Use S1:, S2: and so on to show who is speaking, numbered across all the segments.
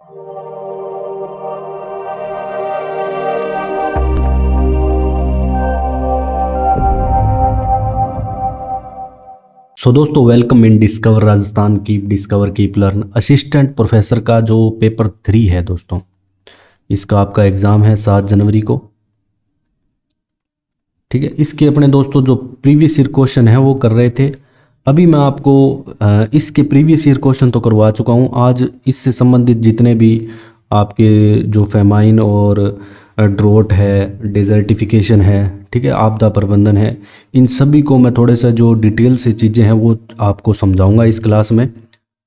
S1: सो दोस्तों, welcome in discover Rajasthan keep discover keep learn assistant professor का जो पेपर 3 है दोस्तों, इसका आपका एग्ज़ाम है 7 जनवरी को। ठीक है, इसके अपने दोस्तों जो प्रीवियस ईयर क्वेश्चन है वो कर रहे थे। अभी मैं आपको इसके प्रीवियस ईयर क्वेश्चन तो करवा चुका हूँ। आज इससे संबंधित जितने भी आपके जो फेमाइन और ड्रोट है, डिजर्टिफिकेशन है, ठीक है, आपदा प्रबंधन है, इन सभी को मैं थोड़े सा जो डिटेल से चीज़ें हैं वो आपको समझाऊंगा इस क्लास में।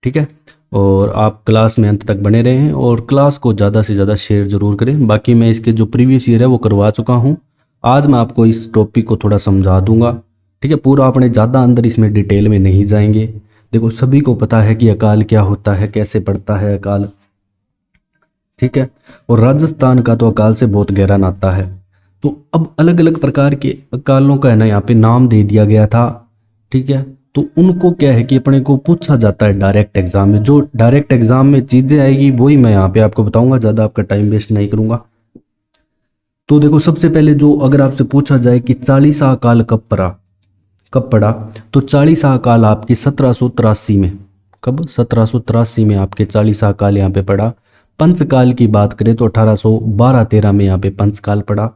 S1: ठीक है, और आप क्लास में अंत तक बने रहें और क्लास को ज़्यादा से ज़्यादा शेयर ज़रूर करें। बाकी मैं इसके जो प्रीवियस ईयर है वो करवा चुका हूँ। आज मैं आपको इस टॉपिक को थोड़ा समझा दूंगा। ठीक है, पूरा अपने ज़्यादा अंदर इसमें डिटेल में नहीं जाएंगे। देखो, सभी को पता है कि अकाल क्या होता है, कैसे पड़ता है अकाल। ठीक है, और राजस्थान का तो अकाल से बहुत गहरा नाता है। तो अब अलग अलग प्रकार के अकालों का है ना यहाँ पे नाम दे दिया गया था। ठीक है, तो उनको क्या है कि अपने को पूछा जाता है डायरेक्ट एग्जाम में। जो डायरेक्ट एग्जाम में चीज़ें आएगी वही मैं यहाँ पे आपको बताऊंगा, ज़्यादा आपका टाइम वेस्ट नहीं करूंगा। तो देखो, सबसे पहले जो अगर आपसे पूछा जाए कि चालीसा अकाल कब पड़ा, तो चालीसा अकाल आपके 1783 में, कब 1783 में आपके चालीसा अकाल यहाँ पे पड़ा। पंचकाल की बात करें तो 1812-13 में यहाँ पे पंचकाल पड़ा।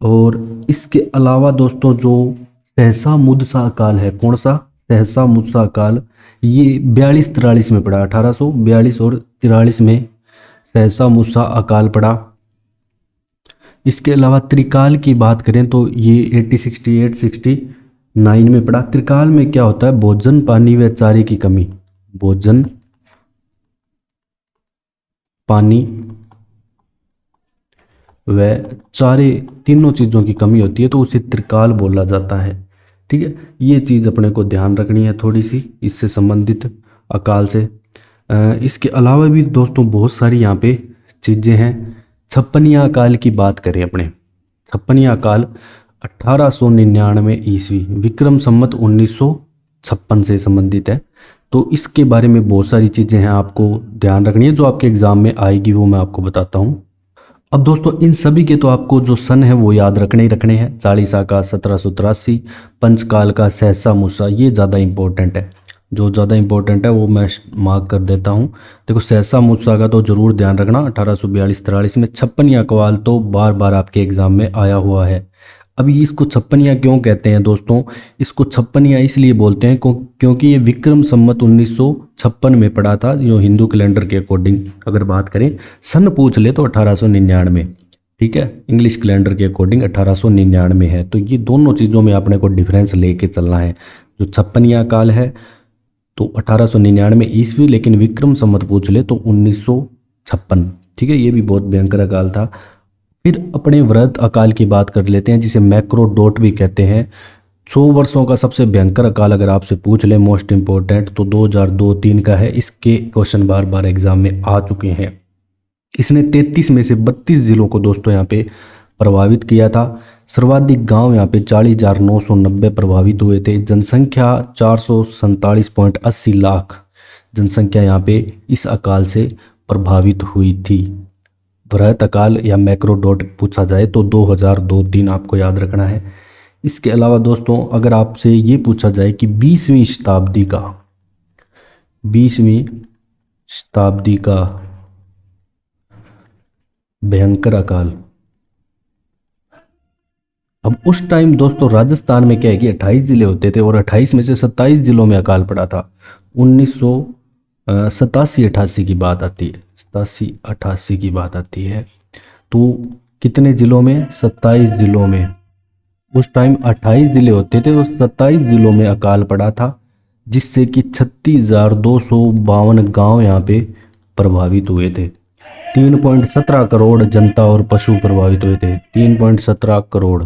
S1: और इसके अलावा दोस्तों जो सहसा मुदसा अकाल है, कौन सा, सहसा मुदसा अकाल, ये 42-43 में पड़ा। 1842 और 43 में सहसा मुदसा अकाल पड़ा। इसके अलावा त्रिकाल की बात करें तो ये 1868-69 में पड़ा। त्रिकाल में क्या होता है, भोजन पानी व चारे की कमी, भोजन पानी व चारे तीनों चीज़ों की कमी होती है तो उसे त्रिकाल बोला जाता है। ठीक है, ये चीज़ अपने को ध्यान रखनी है थोड़ी सी इससे संबंधित अकाल से। इसके अलावा भी दोस्तों बहुत सारी यहाँ पे चीज़ें हैं। छप्पनिया अकाल की बात करें अपने, छप्पनिया अकाल 1899 ईस्वी, विक्रम संवत 1956 से संबंधित है। तो इसके बारे में बहुत सारी चीज़ें हैं आपको ध्यान रखनी है, जो आपके एग्जाम में आएगी वो मैं आपको बताता हूँ। अब दोस्तों इन सभी के तो आपको जो सन है वो याद रखने ही रखने हैं। चालीसा का 1783, पंचकाल का सहसा मुसा, ये ज़्यादा इंपॉर्टेंट है। जो ज़्यादा इंपॉर्टेंट है वो मैं मार्क कर देता हूँ। देखो, सहसा मुसा का तो ज़रूर ध्यान रखना 1842-43 में। छप्पनिया अकाल तो बार बार आपके एग्जाम में आया हुआ है। अभी इसको छप्पनिया क्यों कहते हैं दोस्तों, इसको छप्पनिया इसलिए बोलते हैं क्योंकि ये विक्रम संवत 1956 में पड़ा था। जो हिंदू कैलेंडर के अकॉर्डिंग अगर बात करें, सन पूछ ले तो 1899। ठीक है, इंग्लिश कैलेंडर के अकॉर्डिंग 1899 है। तो ये दोनों चीज़ों में अपने को डिफरेंस लेके चलना है। जो छप्पनिया काल है तो 1899 ईस्वी, लेकिन विक्रम संवत पूछ ले तो 1956। ठीक है, ये भी बहुत भयंकर अकाल था। फिर अपने वृहत अकाल की बात कर लेते हैं, जिसे मैक्रोडोट भी कहते हैं। 100 वर्षों का सबसे भयंकर अकाल अगर आपसे पूछ ले मोस्ट इंपॉर्टेंट, तो 2002-3 का है। इसके क्वेश्चन बार बार एग्जाम में आ चुके हैं। इसने 33 में से 32 जिलों को दोस्तों यहाँ पे प्रभावित किया था। सर्वाधिक गांव यहाँ पे 40,990 प्रभावित हुए थे। जनसंख्या 447.80 लाख जनसंख्या यहाँ पे इस अकाल से प्रभावित हुई थी। वृहत अकाल या मैक्रोडॉट पूछा जाए तो 2002-3 आपको याद रखना है। इसके अलावा दोस्तों अगर आपसे ये पूछा जाए कि 20वीं शताब्दी का भयंकर अकाल, अब उस टाइम दोस्तों राजस्थान में क्या है कि 28 जिले होते थे और 28 में से 27 जिलों में अकाल पड़ा था। 1987-88 की बात आती है, 87-88 की बात आती है। तो कितने जिलों में, 27 जिलों में। उस टाइम 28 जिले होते थे तो 27 जिलों में अकाल पड़ा था, जिससे कि 36,252 गांव यहाँ पे प्रभावित हुए थे। 3.17 करोड़ जनता और पशु प्रभावित हुए थे। 3.17 करोड़,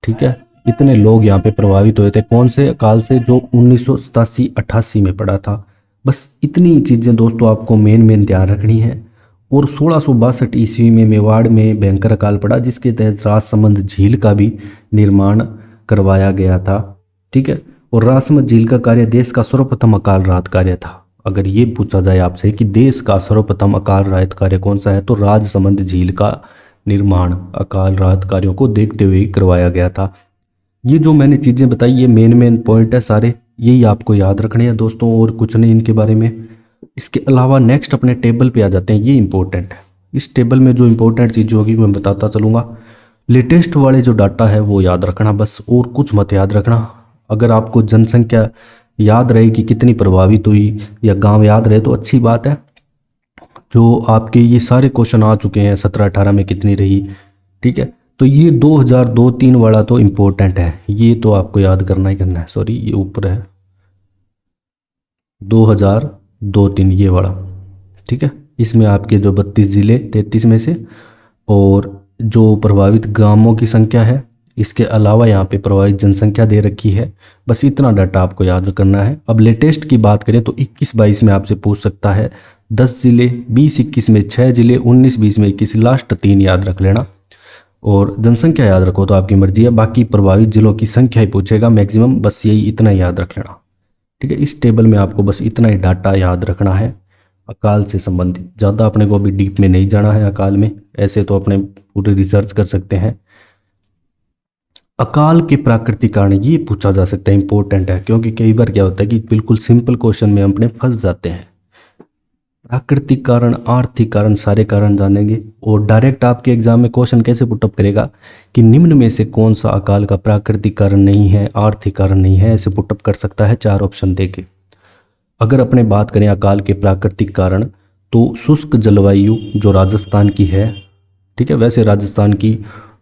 S1: ठीक है, इतने लोग यहाँ पे प्रभावित हुए थे। कौन से अकाल से, जो 1987-88 में पड़ा था। बस इतनी चीज़ें दोस्तों आपको मेन ध्यान रखनी है। और 1662 ईस्वी में मेवाड़ में भयंकर अकाल पड़ा, जिसके तहत राजसमंद झील का भी निर्माण करवाया गया था। ठीक है, और राजसमंद झील का कार्य देश का सर्वप्रथम अकाल राहत कार्य था। अगर ये पूछा जाए आपसे कि देश का सर्वप्रथम अकाल राहत कार्य कौन सा है, तो राजसमंद झील का निर्माण अकाल राहत कार्यों को देखते हुए करवाया गया था। ये जो मैंने चीज़ें बताई ये मेन पॉइंट है सारे, यही आपको याद रखने हैं दोस्तों, और कुछ नहीं इनके बारे में। इसके अलावा नेक्स्ट अपने टेबल पे आ जाते हैं, ये इंपॉर्टेंट है। इस टेबल में जो इंपॉर्टेंट चीज़ होगी मैं बताता चलूँगा। लेटेस्ट वाले जो डाटा है वो याद रखना बस, और कुछ मत याद रखना। अगर आपको जनसंख्या याद रहे कि कितनी प्रभावित हुई या गांव याद रहे तो अच्छी बात है। जो आपके ये सारे क्वेश्चन आ चुके हैं 17-18 में कितनी रही, ठीक है। तो ये 2002-3 वाला तो इम्पोर्टेंट है, ये तो आपको याद करना ही करना है। सॉरी ये ऊपर है 2002-3 ये वाला, ठीक है। इसमें आपके जो 32 ज़िले 33 में से, और जो प्रभावित गांवों की संख्या है, इसके अलावा यहाँ पे प्रभावित जनसंख्या दे रखी है। बस इतना डाटा आपको याद करना है। अब लेटेस्ट की बात करें तो 21-22 में आपसे पूछ सकता है 10 ज़िले, 20-21 में 6 ज़िले, 19-20 में 21, लास्ट 3 याद रख लेना। और जनसंख्या याद रखो तो आपकी मर्जी है, बाकी प्रभावित जिलों की संख्या ही पूछेगा मैक्सिमम, बस यही इतना ही याद रख लेना, ठीक है। इस टेबल में आपको बस इतना ही डाटा याद रखना है अकाल से संबंधित। ज़्यादा अपने को अभी डीप में नहीं जाना है अकाल में, ऐसे तो अपने पूरी रिसर्च कर सकते हैं। अकाल के प्राकृतिक कारण ये पूछा जा सकता है, इंपॉर्टेंट है, क्योंकि कई बार क्या होता है कि बिल्कुल सिंपल क्वेश्चन में अपने फंस जाते हैं। प्राकृतिक कारण, आर्थिक कारण, सारे कारण जानेंगे। और डायरेक्ट आपके एग्जाम में क्वेश्चन कैसे पुटअप करेगा कि निम्न में से कौन सा अकाल का प्राकृतिक कारण नहीं है, आर्थिक कारण नहीं है, ऐसे पुटअप कर सकता है 4 ऑप्शन देके। अगर अपने बात करें अकाल के प्राकृतिक कारण, तो शुष्क जलवायु जो राजस्थान की है, ठीक है। वैसे राजस्थान की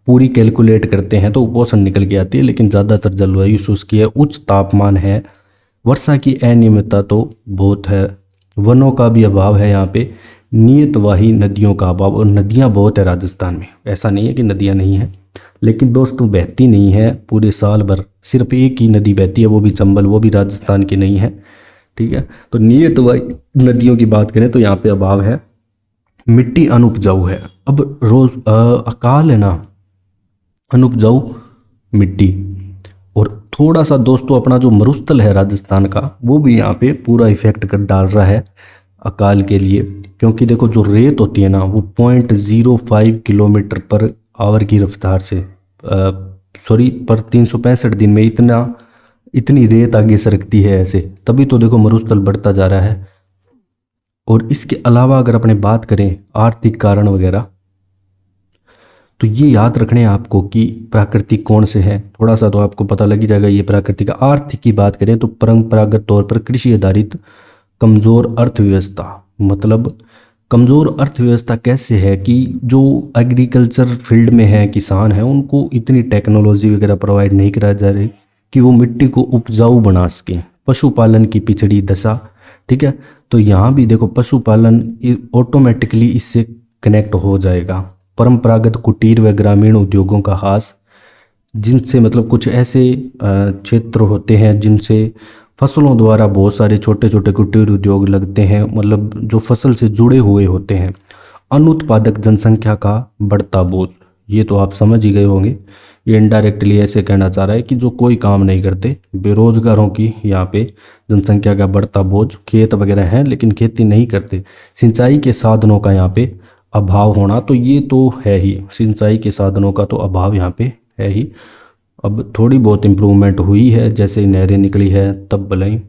S1: पूरी कैलकुलेट करते हैं तो उपोषण निकल के आती है, लेकिन ज़्यादातर जलवायु शुष्क है, उच्च तापमान है, वर्षा की अनियमितता तो बहुत है, वनों का भी अभाव है यहाँ पे, नियतवाही नदियों का अभाव, और नदियाँ बहुत है राजस्थान में, ऐसा नहीं है कि नदियाँ नहीं हैं, लेकिन दोस्तों बहती नहीं है पूरे साल भर, सिर्फ एक ही नदी बहती है, वो भी चंबल, वो भी राजस्थान की नहीं है, ठीक है। तो नियतवाही नदियों की बात करें तो यहाँ पे अभाव है। मिट्टी अनुपजाऊ है, अब रोज अकाल है ना, अनुपजाऊ मिट्टी। और थोड़ा सा दोस्तों अपना जो मरुस्थल है राजस्थान का, वो भी यहाँ पे पूरा इफेक्ट कर डाल रहा है अकाल के लिए, क्योंकि देखो जो रेत होती है ना वो 0.05 किलोमीटर पर आवर की रफ्तार से सॉरी पर 365 दिन में इतनी रेत आगे सरकती है ऐसे, तभी तो देखो मरुस्थल बढ़ता जा रहा है। और इसके अलावा अगर अपने बात करें आर्थिक कारण वगैरह, तो ये याद रखने हैं आपको कि प्राकृतिक कौन से हैं, थोड़ा सा तो आपको पता लग ही जाएगा ये प्राकृतिक। आर्थिक की बात करें तो परंपरागत तौर पर कृषि आधारित कमज़ोर अर्थव्यवस्था, मतलब कमज़ोर अर्थव्यवस्था कैसे है कि जो एग्रीकल्चर फील्ड में है, किसान हैं, उनको इतनी टेक्नोलॉजी वगैरह प्रोवाइड नहीं करा जा रही कि वो मिट्टी को उपजाऊ बना सकें। पशुपालन की पिछड़ी दशा, ठीक है। तो यहाँ भी देखो पशुपालन ऑटोमेटिकली इससे कनेक्ट हो जाएगा। परंपरागत कुटीर व ग्रामीण उद्योगों का ह्रास, जिनसे मतलब कुछ ऐसे क्षेत्र होते हैं जिनसे फसलों द्वारा बहुत सारे छोटे छोटे कुटीर उद्योग लगते हैं, मतलब जो फसल से जुड़े हुए होते हैं। अनुत्पादक जनसंख्या का बढ़ता बोझ, ये तो आप समझ ही गए होंगे, ये इनडायरेक्टली ऐसे कहना चाह रहा है कि जो कोई काम नहीं करते, बेरोजगारों की यहाँ पे जनसंख्या का बढ़ता बोझ, खेत वगैरह हैं लेकिन खेती नहीं करते, सिंचाई के साधनों का यहाँ पे अभाव होना, तो ये तो है ही, सिंचाई के साधनों का तो अभाव यहाँ पे है ही। अब थोड़ी बहुत इम्प्रूवमेंट हुई है, जैसे नहरें निकली है तब भलाई।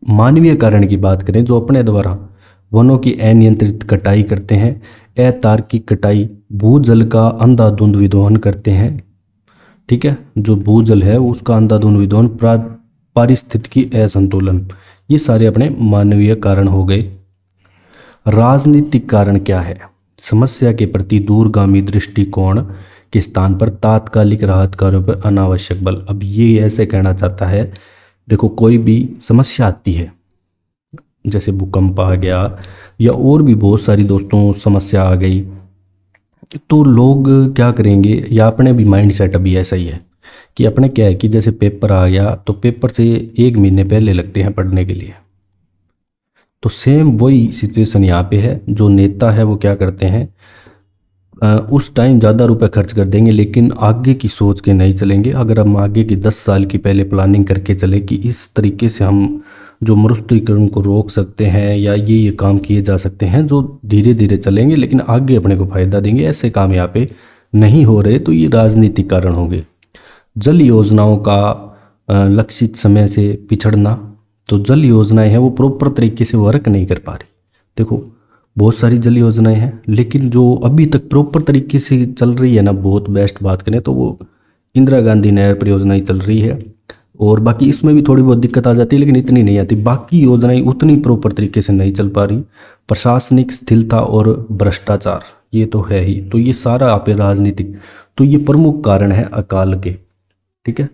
S1: मानवीय कारण की बात करें, जो अपने द्वारा वनों की अनियंत्रित कटाई करते हैं, अतार्किक कटाई, भूजल का अंधाधुंध विदोहन करते हैं, ठीक है। जो भूजल है उसका अंधाधुंध विदोहन, पारिस्थितिकी असंतुलन, ये सारे अपने मानवीय कारण हो गए। राजनीतिक कारण क्या है? समस्या के प्रति दूरगामी दृष्टिकोण के स्थान पर तात्कालिक राहत कार्यों पर अनावश्यक बल। अब ये ऐसे कहना चाहता है, देखो कोई भी समस्या आती है, जैसे भूकंप आ गया या और भी बहुत सारी दोस्तों समस्या आ गई, तो लोग क्या करेंगे, या अपने भी माइंड सेट अभी ऐसा ही है कि अपने क्या है कि जैसे पेपर आ गया तो पेपर से 1 महीने पहले लगते हैं पढ़ने के लिए, तो सेम वही सिचुएशन यहाँ पे है। जो नेता है वो क्या करते हैं, उस टाइम ज़्यादा रुपए खर्च कर देंगे लेकिन आगे की सोच के नहीं चलेंगे। अगर हम आगे की 10 साल की पहले प्लानिंग करके चले कि इस तरीके से हम जो मरुस्थलीकरण को रोक सकते हैं, या ये काम किए जा सकते हैं जो धीरे धीरे चलेंगे लेकिन आगे अपने को फायदा देंगे, ऐसे काम यहाँ पे नहीं हो रहे, तो ये राजनीतिक कारण होंगे। जल योजनाओं का लक्षित समय से पिछड़ना, तो जल योजनाएं हैं वो प्रॉपर तरीके से वर्क नहीं कर पा रही। देखो बहुत सारी जल योजनाएं हैं लेकिन जो अभी तक प्रॉपर तरीके से चल रही है ना, बहुत बेस्ट बात करें तो वो इंदिरा गांधी नहर परियोजना ही चल रही है, और बाकी इसमें भी थोड़ी बहुत दिक्कत आ जाती है लेकिन इतनी नहीं आती। बाकी योजनाएं उतनी प्रॉपर तरीके से नहीं चल पा रही। प्रशासनिक स्थिरता और भ्रष्टाचार ये तो है ही, तो ये सारा आप राजनीतिक, तो ये प्रमुख कारण है अकाल के। ठीक है,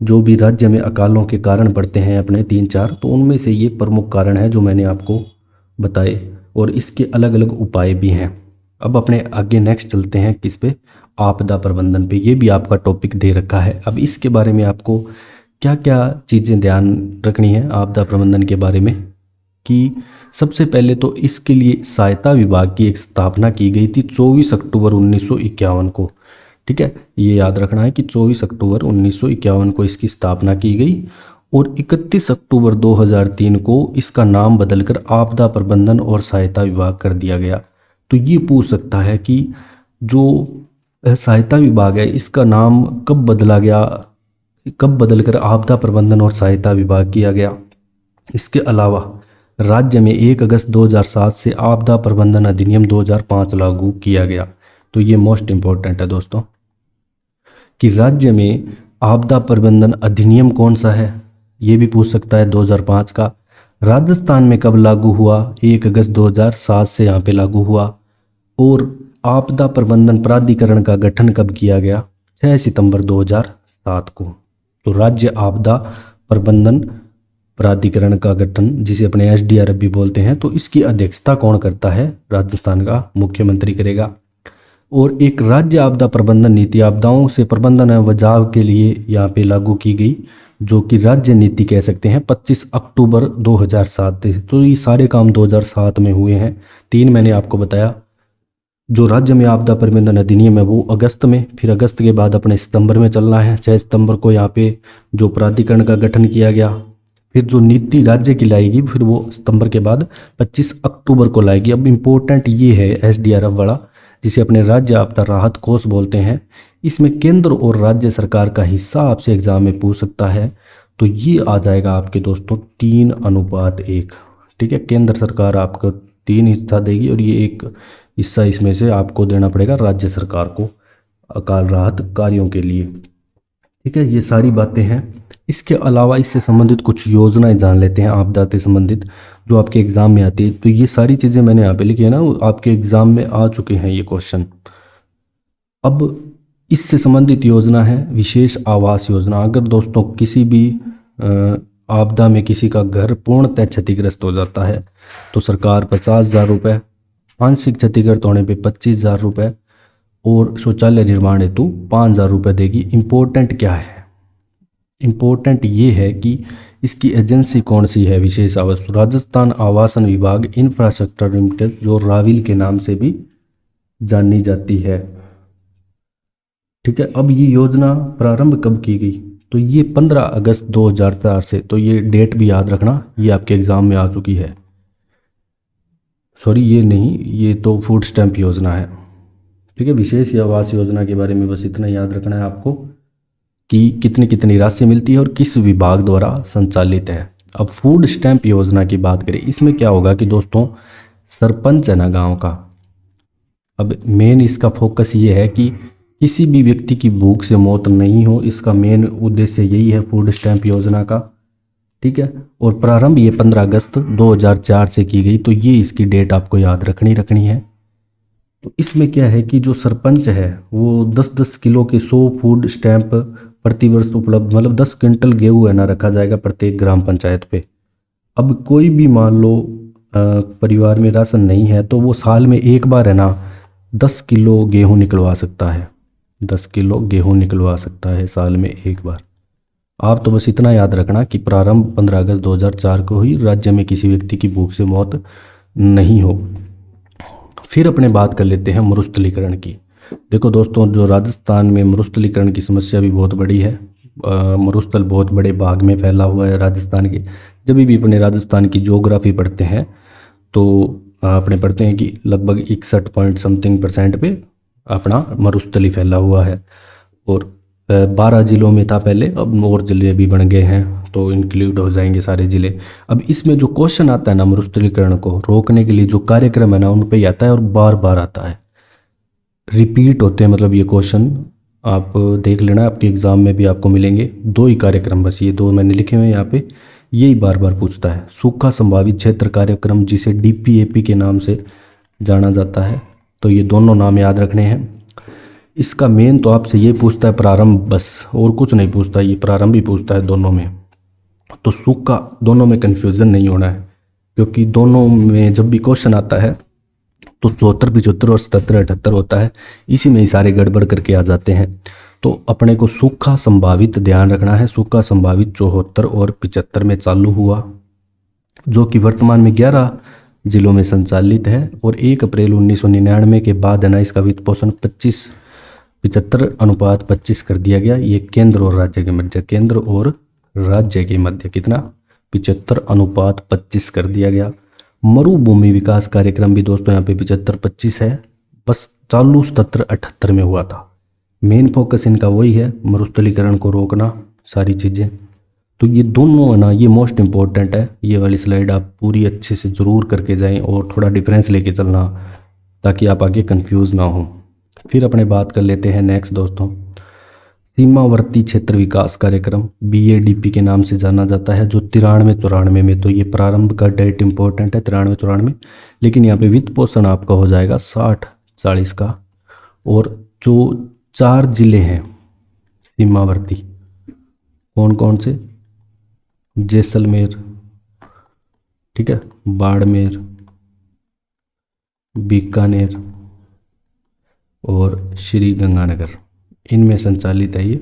S1: जो भी राज्य में अकालों के कारण बढ़ते हैं अपने 3-4, तो उनमें से ये प्रमुख कारण है जो मैंने आपको बताए, और इसके अलग अलग उपाय भी हैं। अब अपने आगे नेक्स्ट चलते हैं किस पे, आपदा प्रबंधन पे। ये भी आपका टॉपिक दे रखा है। अब इसके बारे में आपको क्या क्या चीज़ें ध्यान रखनी है आपदा प्रबंधन के बारे में, कि सबसे पहले तो इसके लिए सहायता विभाग की एक स्थापना की गई थी 24 अक्टूबर 1951 को। ठीक है, ये याद रखना है कि 24 अक्टूबर 1951 को इसकी स्थापना की गई, और 31 अक्टूबर 2003 को इसका नाम बदलकर आपदा प्रबंधन और सहायता विभाग कर दिया गया। तो ये पूछ सकता है कि जो सहायता विभाग है इसका नाम कब बदला गया, कब बदलकर आपदा प्रबंधन और सहायता विभाग किया गया। इसके अलावा राज्य में 1 अगस्त 2007 से आपदा प्रबंधन अधिनियम 2005 लागू किया गया। तो ये मोस्ट इम्पोर्टेंट है दोस्तों, कि राज्य में आपदा प्रबंधन अधिनियम कौन सा है, ये भी पूछ सकता है 2005 का। राजस्थान में कब लागू हुआ, 1 अगस्त 2007 से यहाँ पे लागू हुआ। और आपदा प्रबंधन प्राधिकरण का गठन कब किया गया, 6 सितंबर 2007 को। तो राज्य आपदा प्रबंधन प्राधिकरण का गठन, जिसे अपने SDRF भी बोलते हैं, तो इसकी अध्यक्षता कौन करता है, राजस्थान का मुख्यमंत्री करेगा। और एक राज्य आपदा प्रबंधन नीति आपदाओं से प्रबंधन एवं बचाव के लिए यहाँ पे लागू की गई, जो कि राज्य नीति कह सकते हैं, 25 अक्टूबर 2007 से। तो ये सारे काम 2007 में हुए हैं। 3 मैंने आपको बताया। जो राज्य में आपदा प्रबंधन अधिनियम है वो अगस्त में, फिर अगस्त के बाद अपने सितंबर में चलना है। 6 सितंबर को यहाँ पे जो प्राधिकरण का गठन किया गया, फिर जो नीति राज्य की लाएगी फिर वो सितंबर के बाद 25 अक्टूबर को लाएगी। अब इम्पोर्टेंट ये है SDRF वाला, जिसे अपने राज्य आपदा राहत कोष बोलते हैं। इसमें केंद्र और राज्य सरकार का हिस्सा आपसे एग्जाम में पूछ सकता है। तो ये आ जाएगा आपके दोस्तों 3:1। ठीक है, केंद्र सरकार आपको 3 हिस्सा देगी और ये एक हिस्सा इसमें से आपको देना पड़ेगा राज्य सरकार को अकाल राहत कार्यों के लिए। ठीक है, ये सारी बातें हैं। इसके अलावा इससे संबंधित कुछ योजनाएं जान लेते हैं आपदा से संबंधित, जो आपके एग्ज़ाम में आती है। तो ये सारी चीज़ें मैंने यहाँ पे लिखी है ना, वो आपके एग्ज़ाम में आ चुके हैं ये क्वेश्चन। अब इससे संबंधित योजना है विशेष आवास योजना। अगर दोस्तों किसी भी आपदा में किसी का घर पूर्णतः क्षतिग्रस्त हो जाता है तो सरकार 50,000 रुपये, आंशिक क्षतिग्रस्त होने पे 25,000 रुपये और शौचालय निर्माण हेतु 5,000 रुपये देगी। इम्पोर्टेंट क्या है, इम्पोर्टेंट ये है कि इसकी एजेंसी कौन सी है, विशेष आवास राजस्थान आवासन विभाग इंफ्रास्ट्रक्चर लिमिटेड, जो राविल के नाम से भी जानी जाती है। ठीक है, अब ये योजना प्रारंभ कब की गई, तो ये 15 अगस्त 2004 से। तो ये डेट भी याद रखना, ये आपके एग्जाम में आ चुकी है। सॉरी ये नहीं, ये तो फूड स्टैंप योजना है। ठीक है, विशेष आवास योजना के बारे में बस इतना याद रखना है आपको कि कितनी कितनी राशि मिलती है और किस विभाग द्वारा संचालित है। अब फूड स्टैंप योजना की बात करें, इसमें क्या होगा कि दोस्तों सरपंच है ना गांव का, अब मेन इसका फोकस ये है कि किसी भी व्यक्ति की भूख से मौत नहीं हो, इसका मेन उद्देश्य यही है फूड स्टैंप योजना का। ठीक है, और प्रारंभ ये 15 अगस्त 2004 से की गई। तो ये इसकी डेट आपको याद रखनी है। तो इसमें क्या है कि जो सरपंच है वो 10-10 किलो के 100 फूड स्टैंप प्रतिवर्ष उपलब्ध, मतलब 10 क्विंटल गेहूँ है ना रखा जाएगा प्रत्येक ग्राम पंचायत पे। अब कोई भी मान लो परिवार में राशन नहीं है तो वो साल में एक बार है ना 10 किलो गेहूँ निकलवा सकता है, 10 किलो गेहूँ निकलवा सकता है साल में एक बार। आप तो बस इतना याद रखना कि प्रारंभ 15 अगस्त 2004 को ही, राज्य में किसी व्यक्ति की भूख से मौत नहीं हो। फिर अपने बात कर लेते हैं मरुस्थलीकरण की। देखो दोस्तों, जो राजस्थान में मरुस्थलीकरण की समस्या भी बहुत बड़ी है। मरुस्थल बहुत बड़े भाग में फैला हुआ है राजस्थान के। जब भी अपने राजस्थान की ज्योग्राफी पढ़ते हैं तो अपने पढ़ते हैं कि लगभग 61 पॉइंट समथिंग % पे अपना मरुस्थल ही फैला हुआ है। और 12 ज़िलों में था पहले, अब और ज़िले भी बन गए हैं तो इंक्लूड हो जाएंगे सारे ज़िले। अब इसमें जो क्वेश्चन आता है ना मरुस्थलीकरण को रोकने के लिए जो कार्यक्रम है ना उन पे ही आता है और बार बार आता है, रिपीट होते हैं। मतलब ये क्वेश्चन आप देख लेना, आपके एग्ज़ाम में भी आपको मिलेंगे। 2 ही कार्यक्रम, बस ये 2 मैंने लिखे हुए हैं यहाँ पे, यही बार बार पूछता है। सूखा संभावित क्षेत्र कार्यक्रम जिसे DPAP के नाम से जाना जाता है, तो ये दोनों नाम याद रखने हैं। इसका मेन तो आपसे ये पूछता है प्रारंभ, बस और कुछ नहीं पूछता, ये प्रारंभ ही पूछता है दोनों में। तो सूखा, दोनों में कन्फ्यूज़न नहीं होना है, क्योंकि दोनों में जब भी क्वेश्चन आता है तो 74, 75 और 77, 78 होता है, इसी में ही सारे गड़बड़ करके आ जाते हैं। तो अपने को सूखा संभावित ध्यान रखना है। सूखा संभावित 74 और 75 में चालू हुआ, जो कि वर्तमान में 11 जिलों में संचालित है। और 1 अप्रैल 1999 के बाद है ना इसका वित्त पोषण 75 कर दिया गया। ये केंद्र और राज्य के मध्य, केंद्र और राज्य के मध्य कितना 75:25 कर दिया गया। मरुभूमि विकास कार्यक्रम भी दोस्तों यहाँ पे 75-25 है, बस चालू 77-78 में हुआ था। मेन फोकस इनका वही है, मरुस्थलीकरण को रोकना, सारी चीज़ें। तो ये दोनों है ना, ये मोस्ट इम्पोर्टेंट है। ये वाली स्लाइड आप पूरी अच्छे से ज़रूर करके जाएं और थोड़ा डिफरेंस लेके चलना, ताकि आप आगे कंफ्यूज ना हो। फिर अपने बात कर लेते हैं नेक्स्ट दोस्तों, सीमावर्ती क्षेत्र विकास कार्यक्रम BADP के नाम से जाना जाता है, जो 93-94 में। तो ये प्रारंभ का डेट इंपॉर्टेंट है 93-94, लेकिन यहाँ पे वित्त पोषण आपका हो जाएगा 60-40 का। और जो 4 जिले हैं सीमावर्ती, कौन कौन से, जैसलमेर, ठीक है, बाड़मेर, बीकानेर और श्री गंगानगर, इनमें संचालित है ये।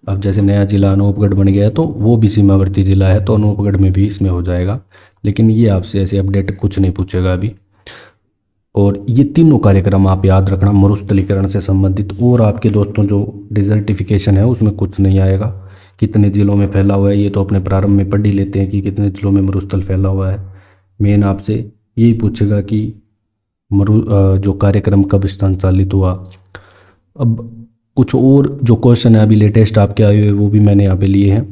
S1: अब जैसे नया जिला अनूपगढ़ बन गया है तो वो भी सीमावर्ती जिला है, तो अनूपगढ़ में भी इसमें हो जाएगा, लेकिन ये आपसे ऐसे अपडेट कुछ नहीं पूछेगा अभी। और ये तीनों कार्यक्रम आप याद रखना मरुस्थलीकरण से संबंधित। और आपके दोस्तों जो डिजर्टिफिकेशन है उसमें कुछ नहीं आएगा, कितने जिलों में फैला हुआ है ये तो अपने प्रारंभ में पढ़ ही लेते हैं कि कितने जिलों में मरुस्थल फैला हुआ है। मेन आपसे यही पूछेगा कि जो कार्यक्रम कब संचालित हुआ। अब कुछ और जो क्वेश्चन है अभी लेटेस्ट आपके आए हुए वो भी मैंने यहाँ पे लिए हैं।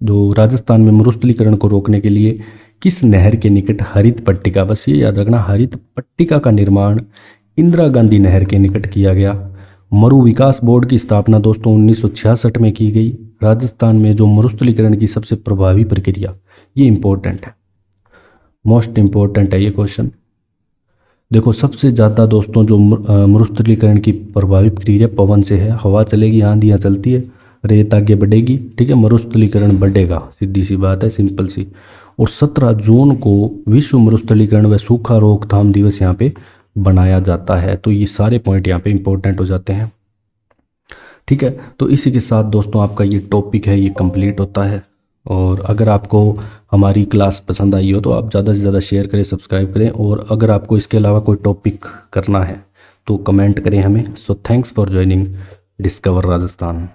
S1: जो राजस्थान में मरुस्थलीकरण को रोकने के लिए किस नहर के निकट हरित पट्टिका, बस ये याद रखना, हरित पट्टिका का निर्माण इंदिरा गांधी नहर के निकट किया गया। मरु विकास बोर्ड की स्थापना दोस्तों 1966 में की गई। राजस्थान में जो मरुस्थलीकरण की सबसे प्रभावी प्रक्रिया, ये इंपॉर्टेंट है, मोस्ट इम्पोर्टेंट है ये क्वेश्चन। देखो सबसे ज़्यादा दोस्तों जो मरुस्थलीकरण की प्रभावी प्रक्रिया पवन से है। हवा चलेगी, आंधियाँ चलती है, रेत आगे बढ़ेगी, ठीक है, मरुस्थलीकरण बढ़ेगा, सीधी सी बात है, सिंपल सी। और 17 जून को विश्व मरुस्थलीकरण व सूखा रोकथाम दिवस यहाँ पे बनाया जाता है। तो ये सारे पॉइंट यहाँ पे इंपॉर्टेंट हो जाते हैं, ठीक है। तो इसी के साथ दोस्तों आपका ये टॉपिक है ये कंप्लीट होता है। और अगर आपको हमारी क्लास पसंद आई हो तो आप ज़्यादा से ज़्यादा शेयर करें, सब्सक्राइब करें, और अगर आपको इसके अलावा कोई टॉपिक करना है तो कमेंट करें हमें। So thanks for joining discover Rajasthan.